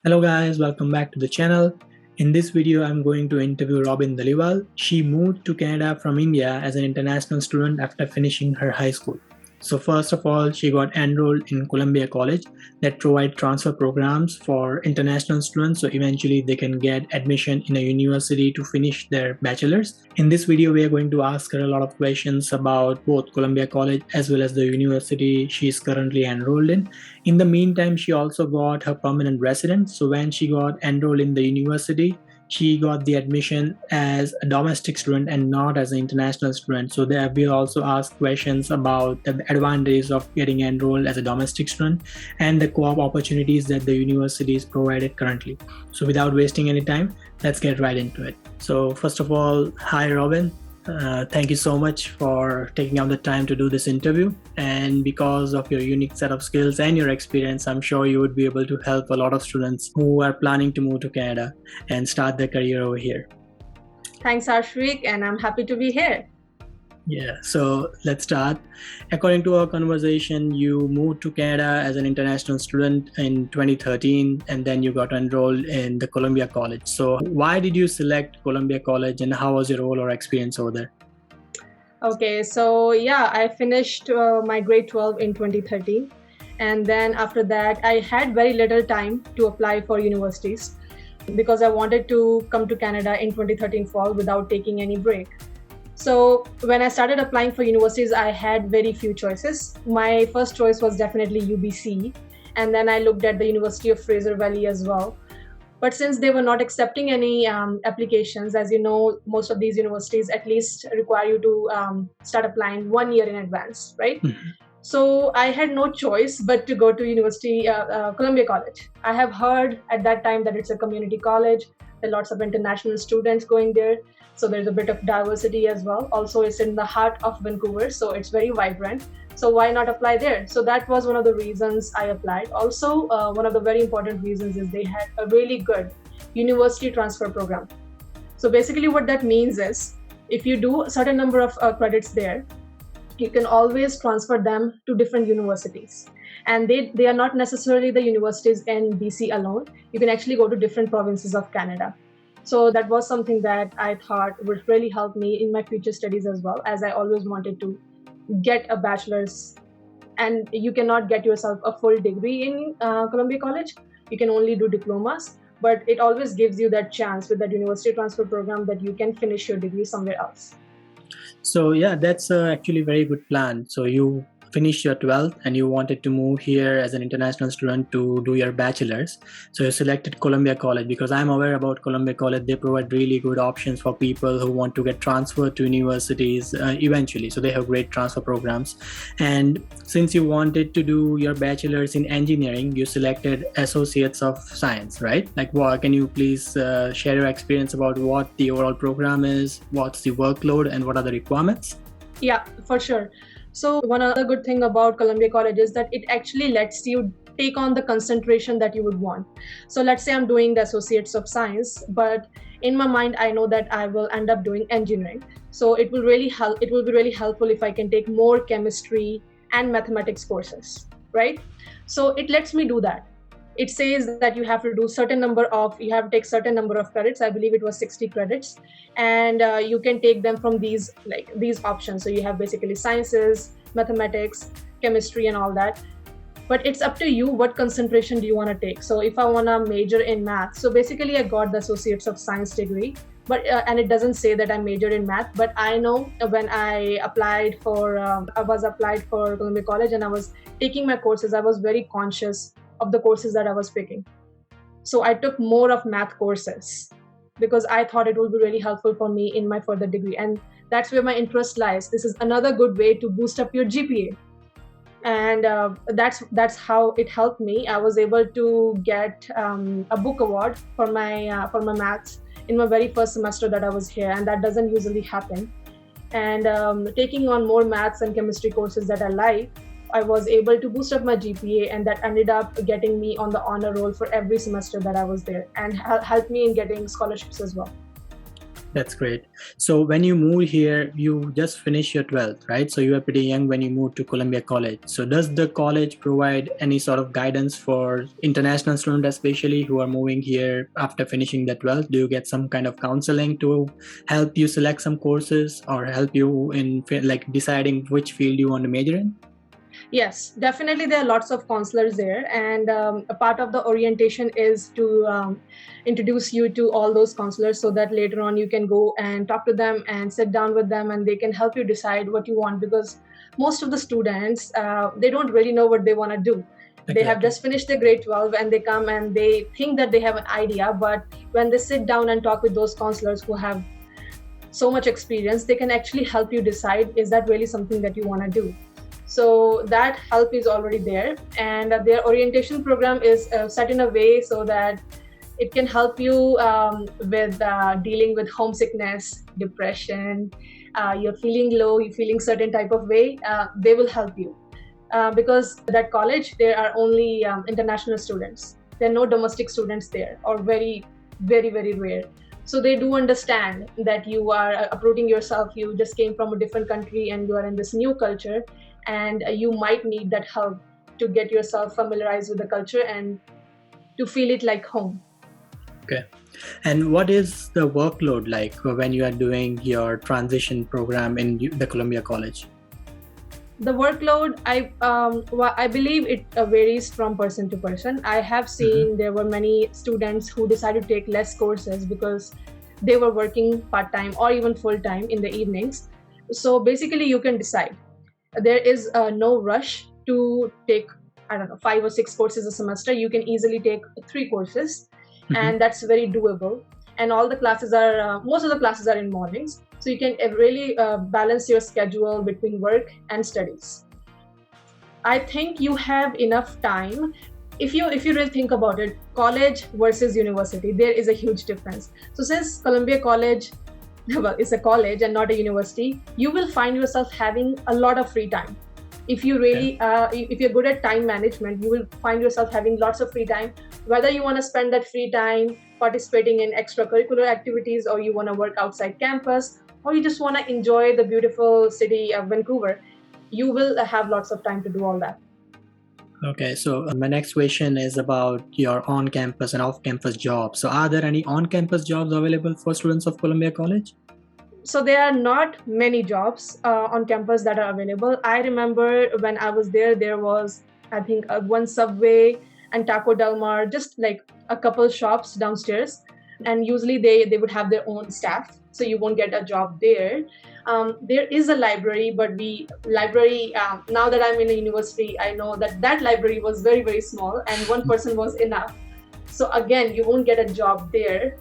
Hello guys, welcome back to the channel. In this video, I'm going to interview Robin Dhaliwal. She moved to Canada from India as an international student after finishing her high school. So first of all, she got enrolled in Columbia College that provide transfer programs for international students, so eventually they can get admission in a university to finish their bachelor's. In this video, we are going to ask her a lot of questions about both Columbia College as well as the university she is currently enrolled in. In the meantime, she also got her permanent residence. So when she got enrolled in the university, she got the admission as a domestic student and not as an international student. So there we'll also ask questions about the advantages of getting enrolled as a domestic student and the co-op opportunities that the university is provided currently. So without wasting any time, let's get right into it. So first of all, hi Robin. Thank you so much for taking out the time to do this interview. And because of your unique set of skills and your experience, I'm sure you would be able to help a lot of students who are planning to move to Canada and start their career over here. Thanks, Ashwik, and I'm happy to be here. Yeah, so let's start. According to our conversation, you moved to Canada as an international student in 2013, and then you got enrolled in the Columbia College. So why did you select Columbia College, and how was your role or experience over there? Okay, so yeah, I finished my grade 12 in 2013. And then after that, I had very little time to apply for universities because I wanted to come to Canada in 2013 fall without taking any break. So when I started applying for universities, I had very few choices. My first choice was definitely UBC, and then I looked at the University of Fraser Valley as well. But since they were not accepting any applications, as you know, most of these universities at least require you to start applying 1 year in advance, right? Mm-hmm. So I had no choice but to go to Columbia College. I have heard at that time that it's a community college. There are lots of international students going there. So there's a bit of diversity as well. Also, it's in the heart of Vancouver, so it's very vibrant. So why not apply there? So that was one of the reasons I applied. Also, one of the very important reasons is they had a really good university transfer program. So basically what that means is if you do a certain number of credits there, you can always transfer them to different universities. And they are not necessarily the universities in BC alone. You can actually go to different provinces of Canada. So that was something that I thought would really help me in my future studies as well, as I always wanted to get a bachelor's. And you cannot get yourself a full degree in Columbia College. You can only do diplomas, but it always gives you that chance with that university transfer program that you can finish your degree somewhere else. So yeah, that's actually a very good plan. So you finished your 12th and you wanted to move here as an international student to do your bachelor's. So you selected Columbia College because I'm aware about Columbia College. They provide really good options for people who want to get transferred to universities eventually. So they have great transfer programs. And since you wanted to do your bachelor's in engineering, you selected Associates of Science, right? Like, can you please share your experience about what the overall program is, what's the workload, and what are the requirements? Yeah, for sure. So one other good thing about Columbia College is that it actually lets you take on the concentration that you would want. So let's say I'm doing the Associates of Science, but in my mind, I know that I will end up doing engineering. So it will really help. It will be really helpful if I can take more chemistry and mathematics courses, right? So it lets me do that. It says that you have to take certain number of credits. I believe it was 60 credits, and you can take them from these options. So you have basically sciences, mathematics, chemistry, and all that. But it's up to you what concentration do you want to take. So if I want to major in math, so basically I got the Associates of Science degree, but and it doesn't say that I majored in math. But I know when I applied for Columbia College and I was taking my courses, I was very conscious of the courses that I was picking. So I took more of math courses because I thought it would be really helpful for me in my further degree. And that's where my interest lies. This is another good way to boost up your GPA. And that's how it helped me. I was able to get a book award for my maths in my very first semester that I was here. And that doesn't usually happen. And taking on more maths and chemistry courses that I like, I was able to boost up my GPA, and that ended up getting me on the honor roll for every semester that I was there and helped me in getting scholarships as well. That's great. So when you moved here, you just finished your 12th, right? So you were pretty young when you moved to Columbia College. So does the college provide any sort of guidance for international students, especially who are moving here after finishing the 12th? Do you get some kind of counseling to help you select some courses or help you in like deciding which field you want to major in? Yes, definitely there are lots of counselors there, and a part of the orientation is to introduce you to all those counselors so that later on you can go and talk to them and sit down with them, and they can help you decide what you want, because most of the students they don't really know what they want to do. They have Exactly. just finished their grade 12 and they come and they think that they have an idea, but when they sit down and talk with those counselors who have so much experience, they can actually help you decide, is that really something that you want to do? So that help is already there, and their orientation program is set in a way so that it can help you with dealing with homesickness, depression, you're feeling low, you're feeling certain type of way. They will help you because that college there are only international students. There are no domestic students there, or very, very, very rare. So they do understand that you are uprooting yourself. You just came from a different country and you are in this new culture, and you might need that help to get yourself familiarized with the culture and to feel it like home. Okay. And what is the workload like when you are doing your transition program in the Columbia College? The workload, I believe it varies from person to person. I have seen there were many students who decided to take less courses because they were working part-time or even full-time in the evenings. So basically you can decide. There is no rush to take, I don't know, 5 or 6 courses a semester. You can easily take 3 courses, and that's very doable. And all the classes are, most of the classes are in mornings. So you can really balance your schedule between work and studies. I think you have enough time. If you really think about it, college versus university, there is a huge difference. So since Columbia College, well, it's a college and not a university, you will find yourself having a lot of free time. If you really, if you're good at time management, you will find yourself having lots of free time. Whether you want to spend that free time participating in extracurricular activities, or you want to work outside campus, or you just want to enjoy the beautiful city of Vancouver, you will have lots of time to do all that. Okay, so my next question is about your on-campus and off-campus jobs. So are there any on-campus jobs available for students of Columbia College? So there are not many jobs on campus that are available. I remember when I was there, there was, I think, one Subway and Taco Del Mar, just like a couple shops downstairs. And usually they would have their own staff, so you won't get a job there. There is a library, but now that I'm in a university, I know that that library was very, very small and one person was enough. So again, you won't get a job there.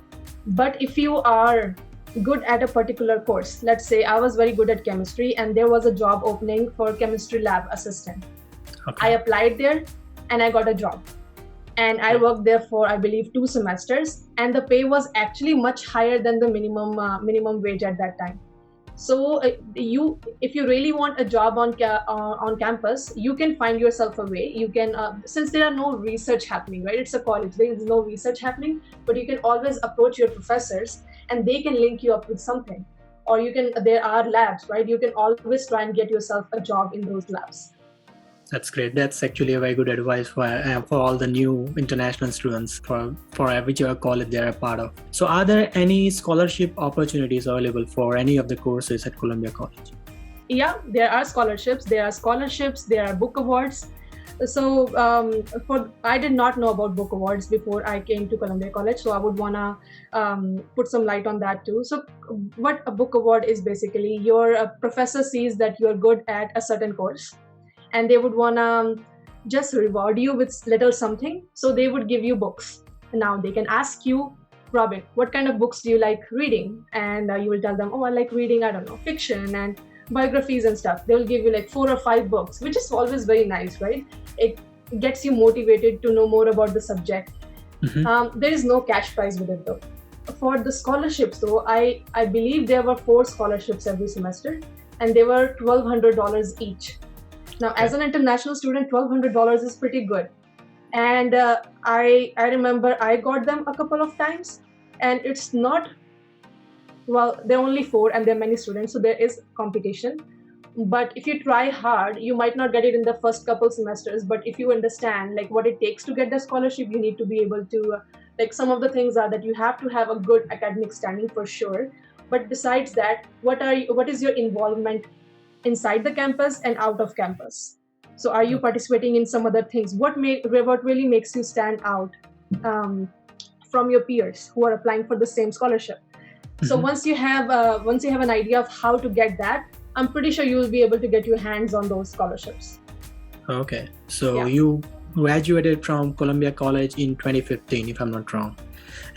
But if you are good at a particular course, let's say I was very good at chemistry and there was a job opening for chemistry lab assistant. I applied there and I got a job. And I worked there for, I believe, 2 semesters, and the pay was actually much higher than the minimum wage at that time. So if you really want a job on campus, you can find yourself a way. You can, since there are no research happening, right? It's a college, there is no research happening, but you can always approach your professors and they can link you up with something. Or there are labs, right? You can always try and get yourself a job in those labs. That's great. That's actually a very good advice for all the new international students for whichever college they're a part of. So are there any scholarship opportunities available for any of the courses at Columbia College? Yeah, there are scholarships. There are book awards. So I did not know about book awards before I came to Columbia College, so I would want to put some light on that too. So what a book award is, basically your professor sees that you're good at a certain course, and they would want to just reward you with little something. So they would give you books. Now they can ask you, Robin, what kind of books do you like reading? And you will tell them, oh, I like reading, I don't know, fiction and biographies and stuff. They will give you like 4 or 5 books, which is always very nice, right? It gets you motivated to know more about the subject. There is no cash prize with it though. For the scholarships though, I believe there were 4 scholarships every semester, and they were $1,200 each. Now, as an international student, $1,200 is pretty good. And I remember I got them a couple of times, and it's not Well, there are only 4 and there are many students, so there is competition. But if you try hard, you might not get it in the first couple semesters. But if you understand like what it takes to get the scholarship, you need to be able to like some of the things are that you have to have a good academic standing for sure. But besides that, what is your involvement inside the campus and out of campus? So are you Okay. participating in some other things? What really makes you stand out um, from your peers who are applying for the same scholarship? So Mhm. once you have an idea of how to get that, I'm pretty sure you will be able to get your hands on those scholarships. Okay. So Yeah. you graduated from Columbia College in 2015, if I'm not wrong.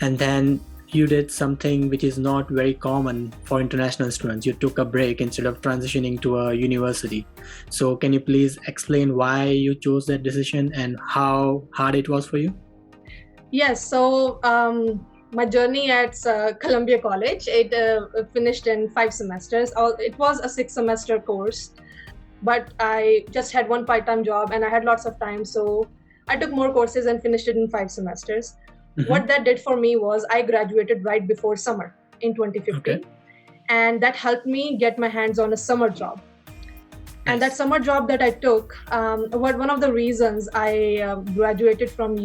And then you did something which is not very common for international students. You took a break instead of transitioning to a university. So can you please explain why you chose that decision and how hard it was for you? Yes. So my journey at Columbia College, it finished in 5 semesters. It was a 6 semester course, but I just had one part-time job and I had lots of time. So I took more courses and finished it in 5 semesters. What Hmm. that did for me was I graduated right before summer in Okay. 2015, and that helped me get my hands on a summer job. And that Nice. summer job that I took, one of the reasons I graduated from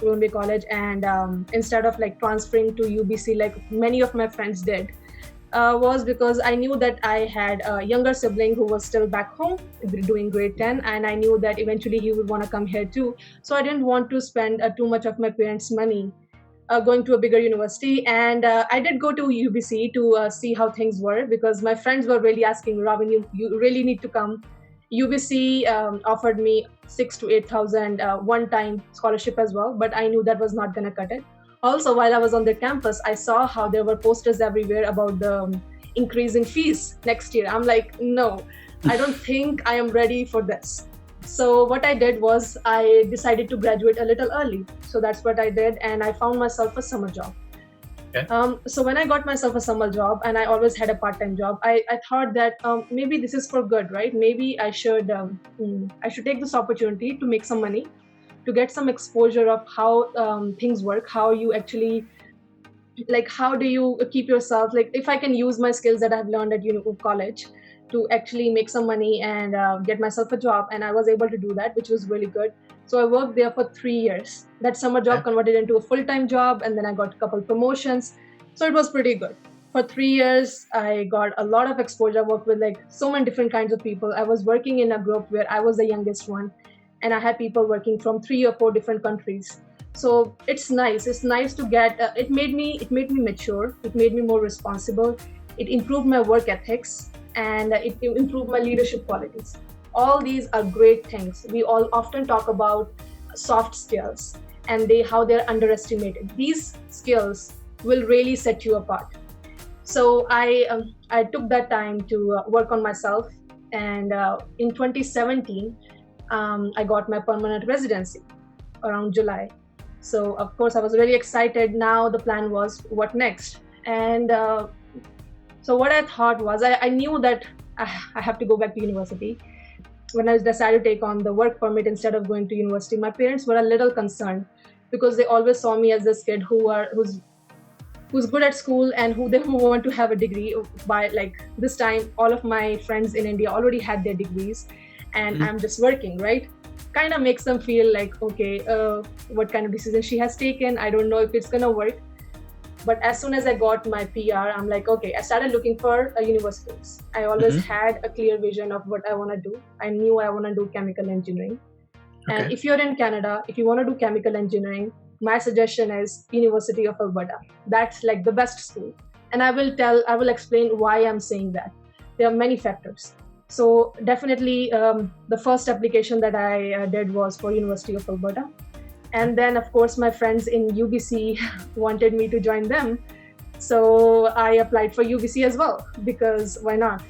Columbia College, and instead of like transferring to UBC like many of my friends did, was because I knew that I had a younger sibling who was still back home doing grade 10, and I knew that eventually he would want to come here too. So I didn't want to spend too much of my parents' money going to a bigger university. And I did go to UBC to see how things were, because my friends were really asking, Robin, you really need to come. UBC offered me 6 to 8,000 one-time scholarship as well, but I knew that was not going to cut it. Also, while I was on the campus, I saw how there were posters everywhere about the increase in fees next year. I'm like, no, I don't think I am ready for this. So what I did was I decided to graduate a little early. So that's what I did, and I found myself a summer job. Okay. So when I got myself a summer job, and I always had a part-time job, I thought that maybe this is for good, right? Maybe I should take this opportunity to make some money, to get some exposure of how things work, how you actually like how do you keep yourself, like if I can use my skills that I've learned at college to actually make some money and get myself a job. And I was able to do that, which was really good. So I worked there for 3 years. That summer job Okay. converted into a full-time job, and then I got a couple promotions. So it was pretty good. For 3 years I got a lot of exposure. I worked with like so many different kinds of people. I was working in a group where I was the youngest one, and I had people working from 3 or 4 different countries. So it's nice to get it made me mature, it made me more responsible, it improved my work ethics, and it improved my leadership qualities. All these are great things. We all often talk about soft skills, and how they're underestimated. These skills will really set you apart. So I took that time to work on myself, and in 2017 I got my permanent residency around July. So of course I was really excited. Now the plan was what next, and so what I thought was I knew that I have to go back to university. When I decided to take on the work permit instead of going to university, my parents were a little concerned, because they always saw me as this kid who's good at school and who want to have a degree. By like this time, all of my friends in India already had their degrees, and Mhm. I'm just working, right? Kind of makes them feel like, okay, what kind of decision she has taken, I don't know if it's gonna work. But as soon as I got my PR, I'm like, okay, I started looking for universities. I always Mhm. had a clear vision of what I want to do. I knew I want to do chemical engineering. And Okay. if you're in Canada, if you want to do chemical engineering, my suggestion is University of Alberta. That's like the best school. And I will explain why I'm saying that. There are many factors. So definitely, the first application that I did was for University of Alberta. Okay. And then, of course, my friends in UBC wanted me to join them. So I applied for UBC as well, because why not?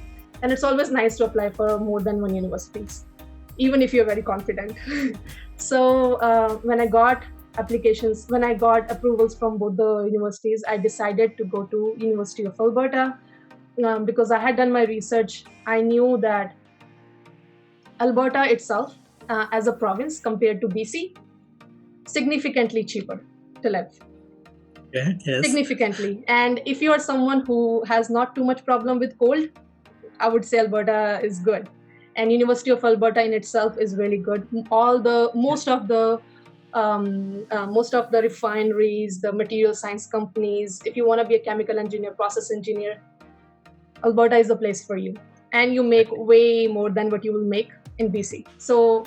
And it's always nice to apply for more than one universities, even if you're very confident. So when I got approvals from both the universities, I decided to go to University of Alberta, because I had done my research. I knew that Alberta itself, as a province compared to BC, significantly cheaper to live. Yeah, yes. significantly. And if you are someone who has not too much problem with cold, I would say Alberta is good. And University of Alberta in itself is really good. Yeah. Most of the refineries, the material science companies, if you want to be a chemical engineer, process engineer, Alberta is the place for you. And you make Exactly. way more than what you will make in BC. So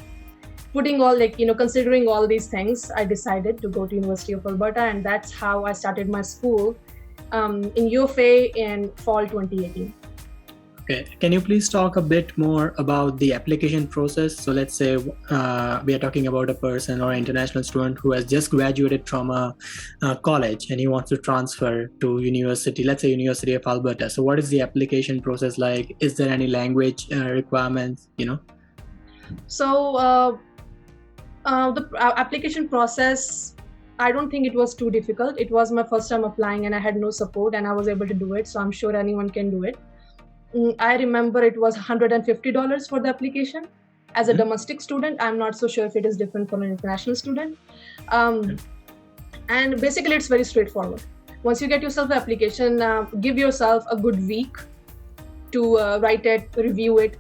putting all considering all these things, I decided to go to University of Alberta, and that's how I started my school in UFA in fall 2018. Okay. Can you please talk a bit more about the application process? So let's say we are talking about a person or an international student who has just graduated from a college and he wants to transfer to university, let's say University of Alberta. So what is the application process like? Is there any language requirements, So the application process, I don't think it was too difficult. It was my first time applying and I had no support and I was able to do it. So I'm sure anyone can do it. I remember it was $150 for the application. As a Mhm. domestic student, I'm not so sure if it is different for an international student. Um, and basically, it's very straightforward. Once you get yourself the application, give yourself a good week to write it, review it.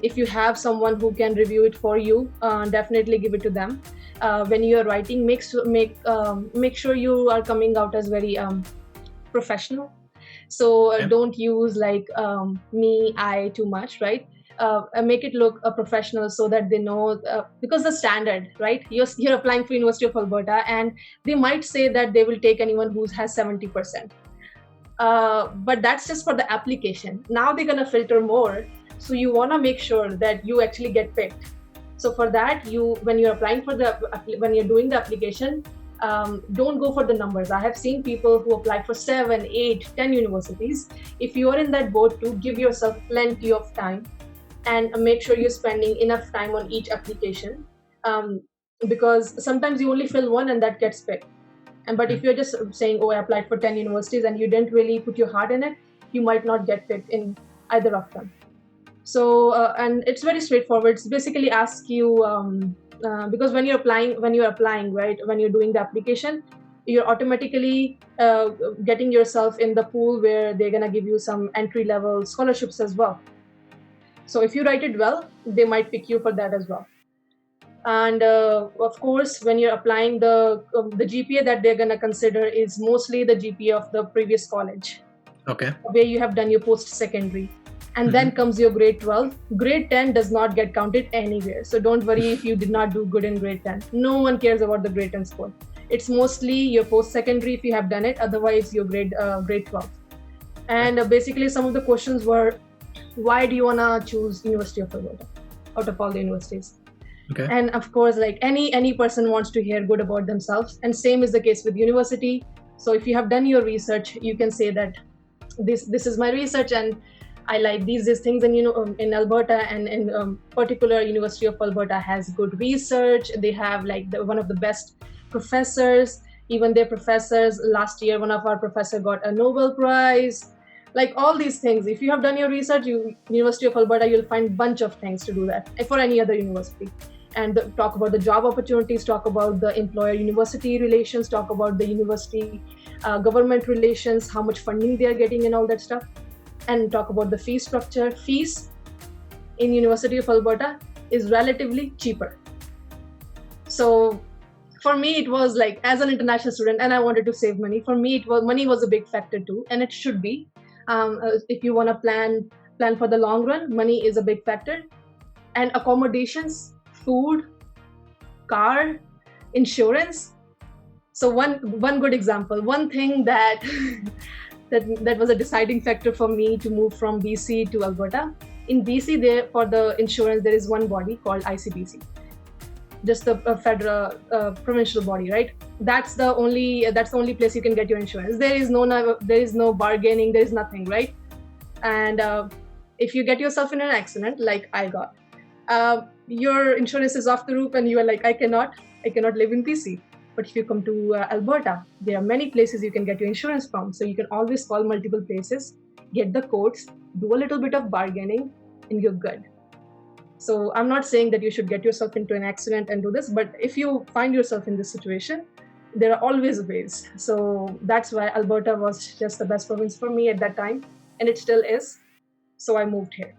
If you have someone who can review it for you, definitely give it to them. When you are writing, make sure you are coming out as very professional. So Okay. don't use like me, I too much, right? Make it look professional so that they know, because the standard, right? You're applying for University of Alberta, and they might say that they will take anyone who has 70%. But that's just for the application. Now they're gonna filter more, so you wanna make sure that you actually get picked. So for that, when you're applying when you're doing the application, don't go for the numbers. I have seen people who apply for 7, 8, 10 universities. If you are in that boat too, give yourself plenty of time and make sure you're spending enough time on each application, um, because sometimes you only fill one and that gets picked. But if you're just saying, oh, I applied for 10 universities and you didn't really put your heart in it, you might not get picked in either of them. So and it's very straightforward. It's basically ask you, because when you're applying, right, when you're doing the application, you're automatically getting yourself in the pool where they're going to give you some entry level scholarships as well. So if you write it well, they might pick you for that as well. And of course, when you're applying, the GPA that they're going to consider is mostly the GPA of the previous college Okay. where you have done your post secondary. And then Mhm. comes your grade 12. Grade 10 does not get counted anywhere. So don't worry if you did not do good in grade 10. No one cares about the grade 10 score. It's mostly your post secondary if you have done it, otherwise your grade 12. And basically, some of the questions were, why do you want to choose University of Alberta out of all the universities? Okay. And of course, like any person wants to hear good about themselves, and same is the case with university. So if you have done your research, you can say that this is my research and I like these things. And in Alberta and in particular, University of Alberta has good research. They have like one of the best professors. Even their professors, last year one of our professor got a Nobel Prize. Like all these things, if you have done your research, University of Alberta, you'll find bunch of things to do that for any other university. And talk about the job opportunities, talk about the employer-university relations, talk about the university government relations, how much funding they are getting and all that stuff, and talk about the fee structure. Fees in University of Alberta is relatively cheaper. So for me, it was like, as an international student and I wanted to save money, for me money was a big factor too, and it should be. If you want to plan for the long run, money is a big factor. And accommodations, food, car, insurance. So one good example, one thing that that was a deciding factor for me to move from BC to Alberta. In BC, there for the insurance there is one body called ICBC, just the federal provincial body, right? That's the only place you can get your insurance. There is no bargaining, there is nothing, right? And if you get yourself in an accident like I got, your insurance is off the roof and you are like, I cannot live in BC. But if you come to Alberta, there are many places you can get your insurance from. So you can always call multiple places, get the quotes, do a little bit of bargaining, and you're good. So I'm not saying that you should get yourself into an accident and do this, but if you find yourself in this situation, there are always ways. So that's why Alberta was just the best province for me at that time, and it still is. So I moved here.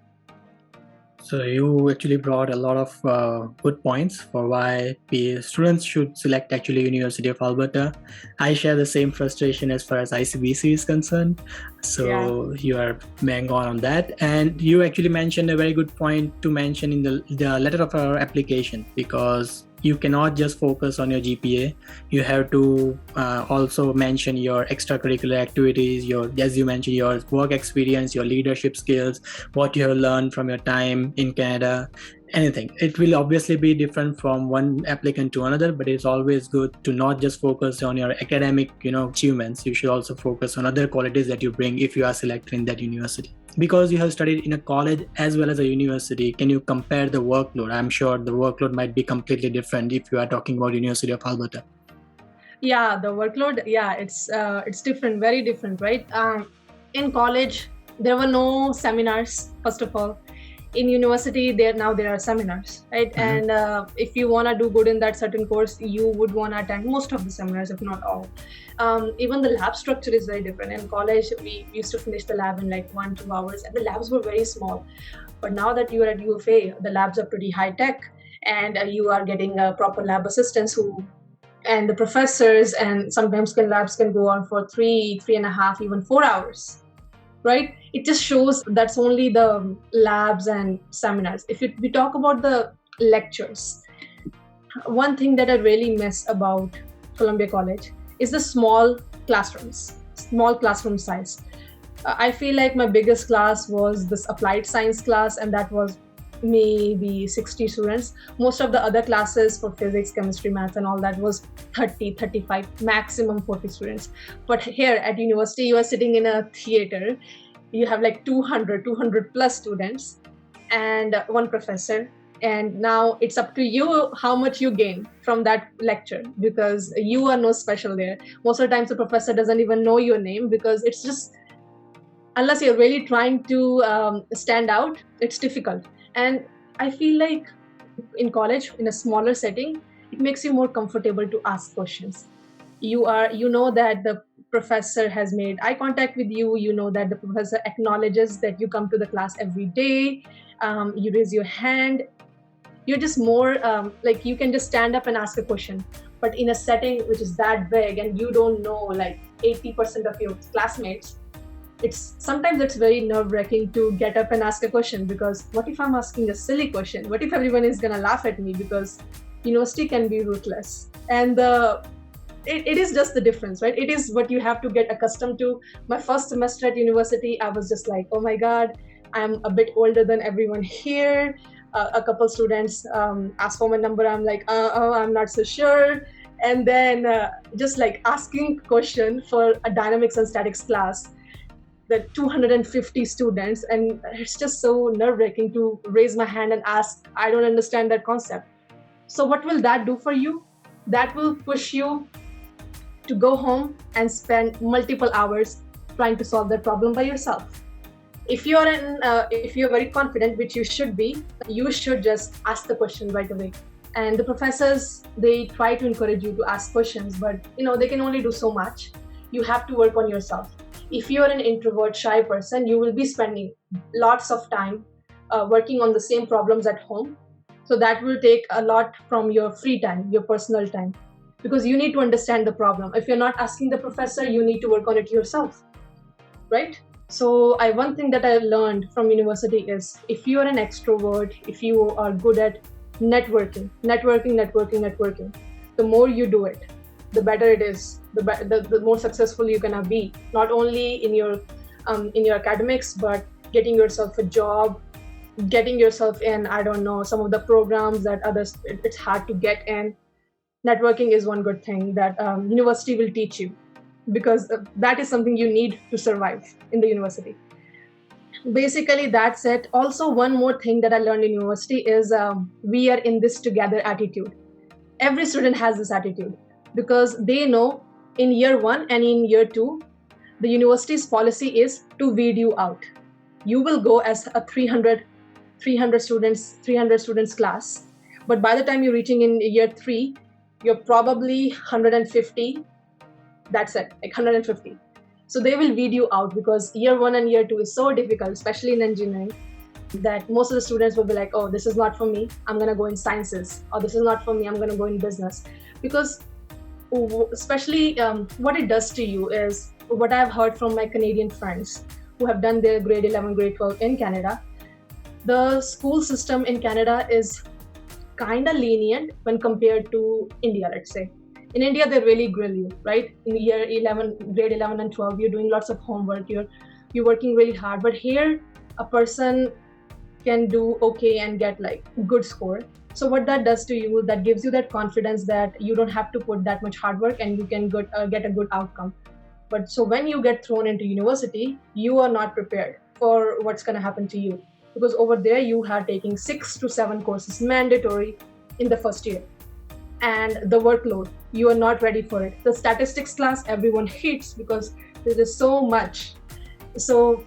So you actually brought a lot of good points for why students should select actually University of Alberta. I share the same frustration as far as ICBC is concerned. So you are bang on that. And you actually mentioned a very good point to mention in the letter of our application, because you cannot just focus on your GPA. You have to also mention your extracurricular activities, as you mentioned, your work experience, your leadership skills, what you have learned from your time in Canada, anything. It will obviously be different from one applicant to another, but it's always good to not just focus on your academic, achievements. You should also focus on other qualities that you bring if you are selected in that university. Because you have studied in a college as well as a university, can you compare the workload? I'm sure the workload might be completely different if you are talking about University of Alberta. Yeah, the workload, it's different, very different, right? In college, there were no seminars, first of all. In university, there are seminars, right? Mm-hmm. And if you want to do good in that certain course, you would want to attend most of the seminars, if not all. Even the lab structure is very different. In college, we used to finish the lab in like 1-2 hours, and the labs were very small. But now that you are at UFA, the labs are pretty high tech, and you are getting proper lab assistants and the professors, and sometimes labs can go on for 3.5, even 4 hours, right? It just shows that's only the labs and seminars. If we talk about the lectures, one thing that I really miss about Columbia College is the small classroom size. I feel like my biggest class was this applied science class, and that was maybe 60 students. Most of the other classes for physics, chemistry, math and all that was 30, 35, maximum 40 students. But here at university, you are sitting in a theater, you have like 200 plus students and one professor, and now it's up to you how much you gain from that lecture, because you are no special there. Most of the times the professor doesn't even know your name, because it's just, unless you're really trying to stand out, it's difficult. And I feel like in college, in a smaller setting, it makes you more comfortable to ask questions. You know that the professor has made eye contact with you. You know that the professor acknowledges that you come to the class every day. You raise your hand. You're just more like you can just stand up and ask a question. But in a setting which is that big and you don't know like 80% of your classmates, it's very nerve-wracking to get up and ask a question, because what if I'm asking a silly question? What if everyone is gonna laugh at me? Because university can be ruthless, and it is just the difference, right? It is what you have to get accustomed to. My first semester at university, I was just like, oh my god, I'm a bit older than everyone here. A couple students asked for my number. I'm like, I'm not so sure. And then just like asking question for a dynamics and statics class, the 250 students, and it's just so nerve-wracking to raise my hand and ask, I don't understand that concept. So what will that do for you? That will push you to go home and spend multiple hours trying to solve that problem by yourself. If you're very confident, which you should be, you should just ask the question right away. And the professors, they try to encourage you to ask questions, but they can only do so much. You have to work on yourself. If you're an introvert, shy person, you will be spending lots of time working on the same problems at home. So that will take a lot from your free time, your personal time, because you need to understand the problem. If you're not asking the professor, you need to work on it yourself, right? So one thing that I learned from university is, if you are an extrovert, if you are good at networking, the more you do it, the better it is, the more successful you're gonna be, not only in your academics, but getting yourself a job, getting yourself in, I don't know, some of the programs that others it's hard to get in. Networking is one good thing that university will teach you, because that is something you need to survive in the university. Basically, that's it. Also, one more thing that I learned in university is we are in this together attitude. Every student has this attitude, because they know in year 1 and in year 2, the university's policy is to weed you out. You will go as a 300 students class, but by the time you're reaching in year 3, you're probably 150. That's it, like 150. So they will weed you out because year 1 and year 2 is so difficult, especially in engineering, that most of the students will be like, oh, this is not for me, I'm going to go in sciences, or this is not for me, I'm going to go in business. Because especially what it does to you is what I've heard from my Canadian friends who have done their grade 11, grade 12 in Canada. The school system in Canada is kind of lenient when compared to India, let's say. In India, they really grill you, right? In year 11, grade 11 and 12, you're doing lots of homework, you're working really hard. But here, a person can do okay and get like good score. So what that does to you, that gives you that confidence that you don't have to put that much hard work and you can get a good outcome. But so when you get thrown into university, you are not prepared for what's going to happen to you, because over there you are taking 6 to 7 courses mandatory in the first year, and the workload, you are not ready for it. The statistics class everyone hates because there is so much. So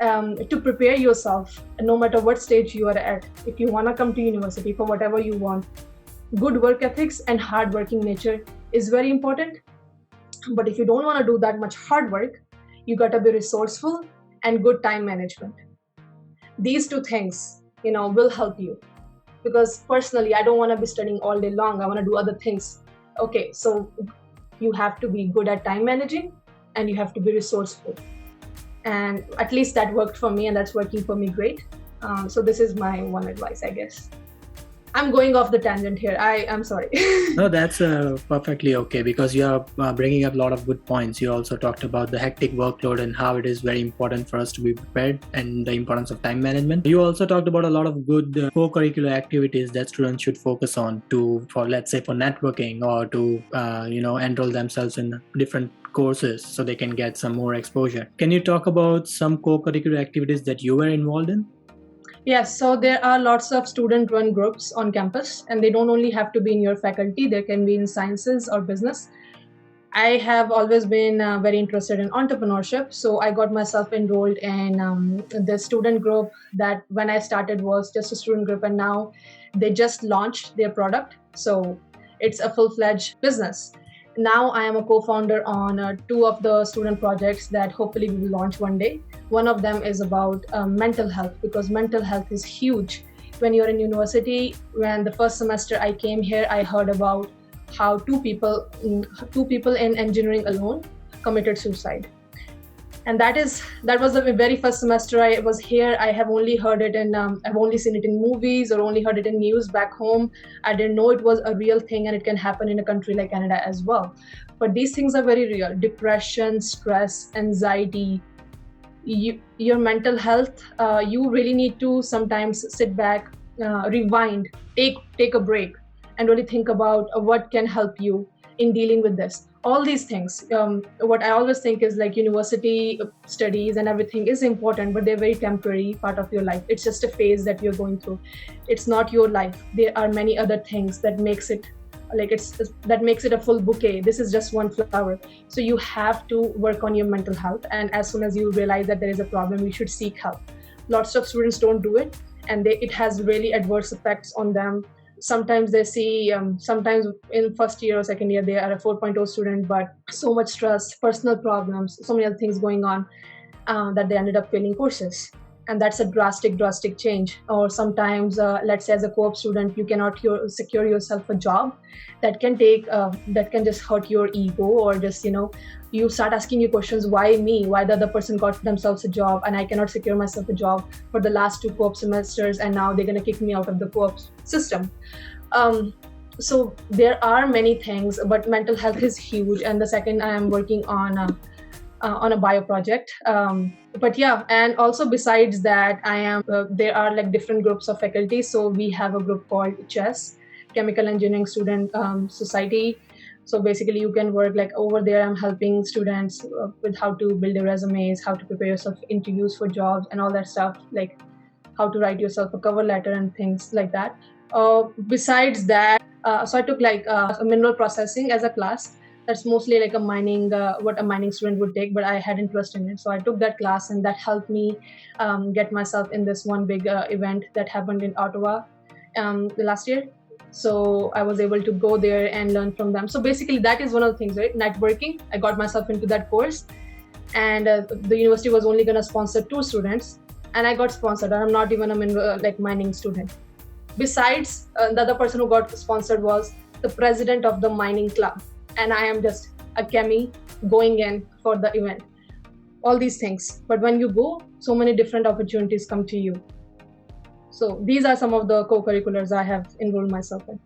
to prepare yourself, no matter what stage you are at, if you want to come to university for whatever you want, good work ethics and hard-working nature is very important. But if you don't want to do that much hard work, you got to be resourceful and good time management. These two things, will help you. Because personally, I don't want to be studying all day long. I want to do other things. Okay, so you have to be good at time managing and you have to be resourceful. And at least that worked for me, and that's working for me great. So this is my one advice, I guess. I'm going off the tangent here. I'm sorry. No, that's perfectly okay, because you are bringing up a lot of good points. You also talked about the hectic workload and how it is very important for us to be prepared, and the importance of time management. You also talked about a lot of good co-curricular activities that students should focus on for networking, or to enroll themselves in different courses so they can get some more exposure. Can you talk about some co-curricular activities that you were involved in? Yes, so there are lots of student-run groups on campus, and they don't only have to be in your faculty, they can be in sciences or business. I have always been very interested in entrepreneurship, so I got myself enrolled in the student group that when I started was just a student group, and now they just launched their product, so it's a full-fledged business. Now I am a co-founder on 2 of the student projects that hopefully we will launch one day. One of them is about mental health, because mental health is huge. When you're in university, when the first semester I came here, I heard about how two people in engineering alone committed suicide. And that was the very first semester I was here. I have only heard it I've only seen it in movies or only heard it in news back home. I didn't know it was a real thing, and it can happen in a country like Canada as well. But these things are very real. Depression, stress, anxiety, your mental health, you really need to sometimes sit back, rewind, take a break, and really think about what can help you in dealing with this. All these things. What I always think is like university studies and everything is important, but they're very temporary part of your life. It's just a phase that you're going through. It's not your life. There are many other things that makes it a full bouquet. This is just one flower. So you have to work on your mental health, and as soon as you realize that there is a problem, you should seek help. Lots of students don't do it, and it has really adverse effects on them. Sometimes they see, sometimes in first year or second year, they are a 4.0 student, but so much stress, personal problems, so many other things going on that they ended up failing courses. And that's a drastic change. Or sometimes, let's say as a co-op student, you cannot secure yourself a job. That can just hurt your ego, or just, you start asking you questions, why me? Why the other person got themselves a job and I cannot secure myself a job for the last 2 co-op semesters, and now they're going to kick me out of the co-op system. So there are many things, but mental health is huge. And the second, I am working on a bio project. But yeah, and also besides that, there are like different groups of faculty. So we have a group called CHESS, Chemical Engineering Student Society. So basically you can work like over there. I'm helping students with how to build their resumes, how to prepare yourself for interviews for jobs and all that stuff, like how to write yourself a cover letter and things like that. Besides that, so I took like mineral processing as a class. That's mostly like what a mining student would take, but I had interest in it. So I took that class, and that helped me get myself in this one big event that happened in Ottawa the last year. So I was able to go there and learn from them. So basically that is one of the things, right? Networking. I got myself into that course, and the university was only going to sponsor 2 students, and I got sponsored. I'm not even a mining student. Besides, the other person who got sponsored was the president of the mining club, and I am just a chemie going in for the event. All these things, but when you go, so many different opportunities come to you. So these are some of the co-curriculars I have enrolled myself in.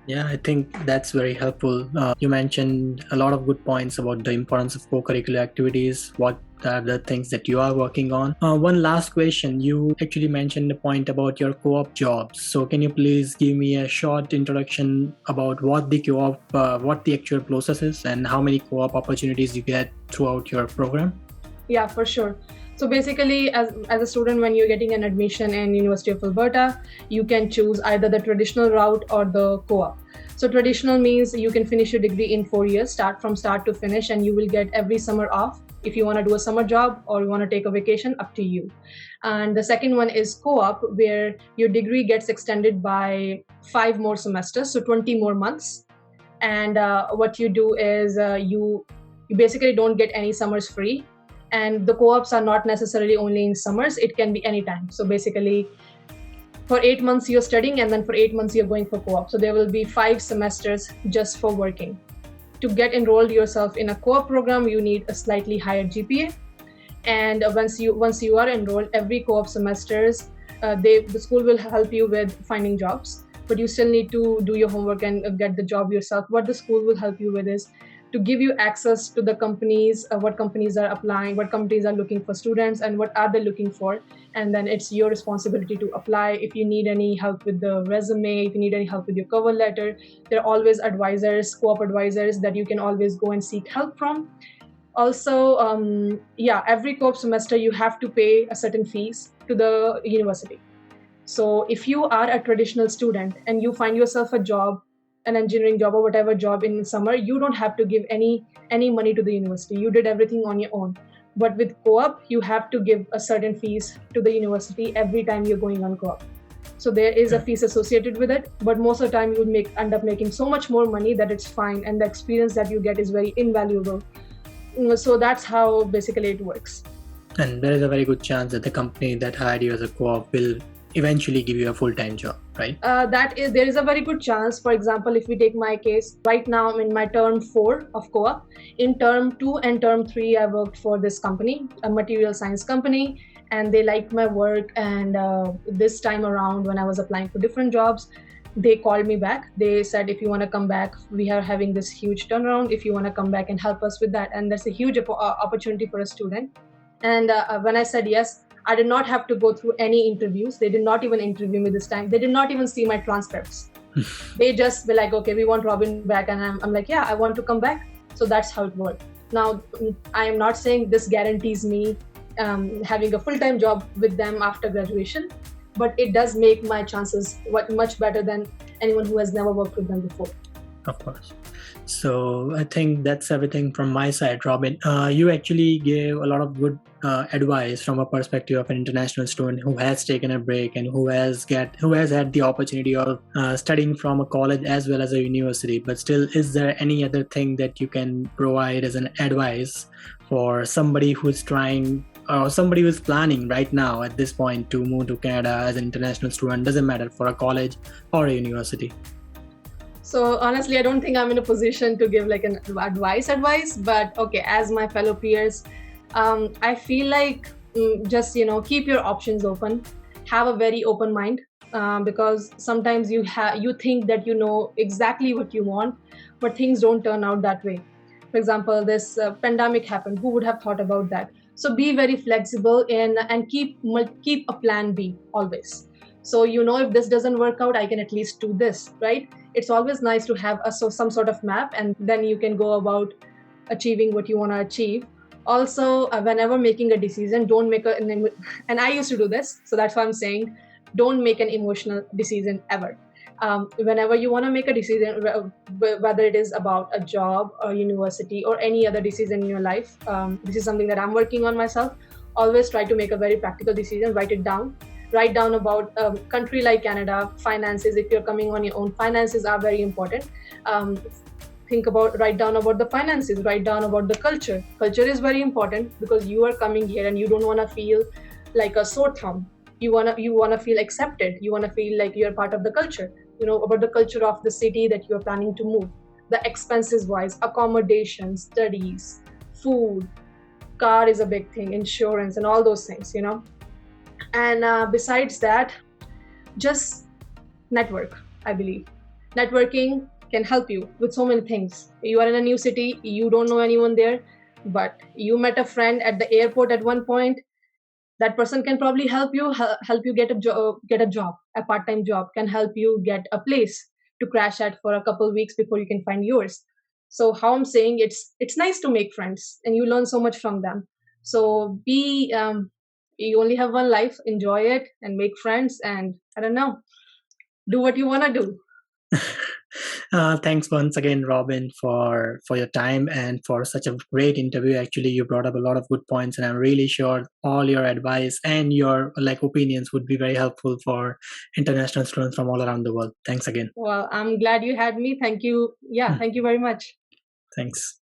Yeah, I think that's very helpful. You mentioned a lot of good points about the importance of co-curricular activities, what are the things that you are working on. One last question. You actually mentioned the point about your co-op jobs. So can you please give me a short introduction about what the co-op, what the actual process is, and how many co-op opportunities you get throughout your program? Yeah, for sure. So basically, as a student, when you're getting an admission in University of Alberta, you can choose either the traditional route or the co-op. So traditional means you can finish your degree in 4 years, start to finish, and you will get every summer off. If you want to do a summer job or you want to take a vacation, up to you. And the second one is co-op, where your degree gets extended by 5 more semesters, so 20 more months. And what you do is you basically don't get any summers free. And the co-ops are not necessarily only in summers, it can be anytime. So basically, for 8 months you're studying, and then for 8 months you're going for co-op. So there will be 5 semesters just for working. To get enrolled yourself in a co-op program, you need a slightly higher GPA. And once you are enrolled, every co-op semesters, the school will help you with finding jobs. But you still need to do your homework and get the job yourself. What the school will help you with is to give you access to the companies, what companies are applying, what companies are looking for students, and what are they looking for. And then it's your responsibility to apply. If you need any help with the resume, if you need any help with your cover letter, there are always advisors, co-op advisors that you can always go and seek help from. Also, every co-op semester you have to pay a certain fees to the university. So if you are a traditional student and you find yourself a job, an engineering job or whatever job in summer, you don't have to give any money to the university. You did everything on your own. But with co-op, you have to give a certain fees to the university every time you're going on co-op. So there is a fees associated with it, but most of the time you would end up making so much more money that it's fine, and the experience that you get is very invaluable. So that's how basically it works. And there is a very good chance that the company that hired you as a co-op will eventually give you a full-time job, right? There is a very good chance. For example, if we take my case, right now I'm in my term 4 of co-op. In term 2 and term 3, I worked for this company, a material science company, and they liked my work. And this time around, when I was applying for different jobs, they called me back. They said, if you want to come back, we are having this huge turnaround. If you want to come back and help us with that. And that's a huge opportunity for a student. And when I said yes, I did not have to go through any interviews. They did not even interview me this time. They did not even see my transcripts. They just were like, okay, we want Robin back. And I'm like, yeah, I want to come back. So that's how it worked. Now, I am not saying this guarantees me having a full-time job with them after graduation, but it does make my chances much better than anyone who has never worked with them before. Of course. So I think that's everything from my side, Robin. You actually gave a lot of good advice from a perspective of an international student who has taken a break and who has had the opportunity of studying from a college as well as a university. But still, is there any other thing that you can provide as an advice for somebody who's trying or somebody who's planning right now at this point to move to Canada as an international student? Doesn't matter, for a college or a university. So honestly, I don't think I'm in a position to give like an advice, but okay, as my fellow peers, I feel like just keep your options open, have a very open mind, because sometimes you think that you know exactly what you want, but things don't turn out that way. For example, this pandemic happened. Who would have thought about that? So be very flexible and keep a plan B always. So if this doesn't work out, I can at least do this, right? It's always nice to have some sort of map, and then you can go about achieving what you want to achieve. Also, whenever making a decision, don't make and I used to do this, so that's why I'm saying, don't make an emotional decision ever. Whenever you want to make a decision, whether it is about a job or university or any other decision in your life, this is something that I'm working on myself. Always try to make a very practical decision, write it down. write down about a country like Canada, finances. If you're coming on your own, finances are very important. Um, write down about the finances, write down about the culture. Culture is very important because you are coming here and you don't want to feel like a sore thumb. You want to feel accepted. You want to feel like you're part of the culture. About the culture of the city that you're planning to move, the expenses wise, accommodation, studies, food, car is a big thing, insurance, and all those things. And besides that, just network. I believe networking can help you with so many things. You are in a new city, you don't know anyone there, but you met a friend at the airport at one point. That person can probably help you get a job. A part-time job can help you get a place to crash at for a couple weeks before you can find yours. So how I'm saying, it's nice to make friends and you learn so much from them. So you only have one life, enjoy it and make friends, and I don't know, do what you want to do. Thanks once again, Robin, for your time and for such a great interview. Actually, you brought up a lot of good points, and I'm really sure all your advice and your opinions would be very helpful for international students from all around the world. Thanks again. Well, I'm glad you had me. Thank you. Yeah, thank you very much. Thanks.